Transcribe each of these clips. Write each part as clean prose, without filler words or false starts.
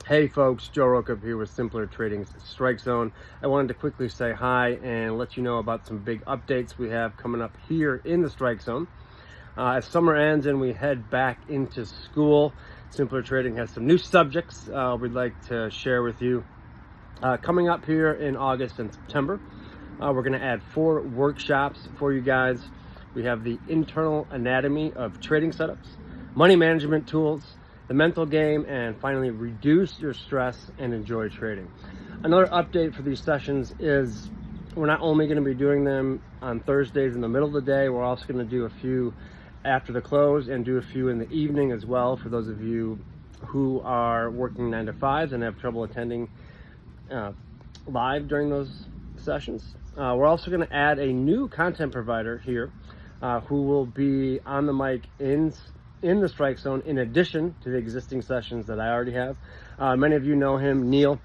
Hey folks, Joe Roca here with Simpler Trading's Strike Zone. I wanted to quickly say hi and let you know about some big updates we have coming up here in the Strike Zone. As summer ends and we head back into school, Simpler Trading has some new subjects we'd like to share with you. Coming up here in August and September, we're going to add 4 workshops for you guys. We have the internal anatomy of trading setups, money management tools, the mental game, and finally reduce your stress and enjoy trading. Another update for these sessions is we're not only going to be doing them on Thursdays in the middle of the day, we're also going to do a few after the close and do a few in the evening as well for those of you who are working 9 to 5s and have trouble attending live during those sessions. We're also going to add a new content provider here who will be on the mic in the Strike Zone in addition to the existing sessions that I already have. Many of you know him, Neil.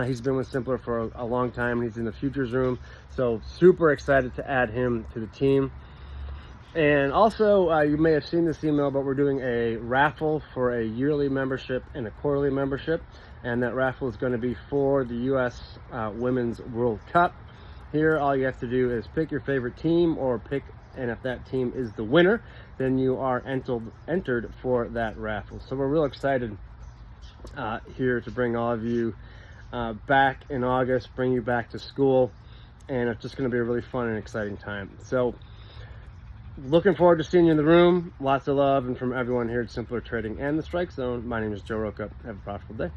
He's been with Simpler for a long time. He's in the Futures Room, so super excited to add him to the team. And also, you may have seen this email, but we're doing a raffle for a yearly membership and a quarterly membership, and that raffle is going to be for the U.S. Women's World Cup. Here, all you have to do is pick your favorite team and if that team is the winner, then you are entered for that raffle. So we're real excited here to bring all of you back in August, bring you back to school, and it's just going to be a really fun and exciting time. So looking forward to seeing you in the room. Lots of love, and from everyone here at Simpler Trading and the Strike Zone, my name is Joe Roca. Have a profitable day.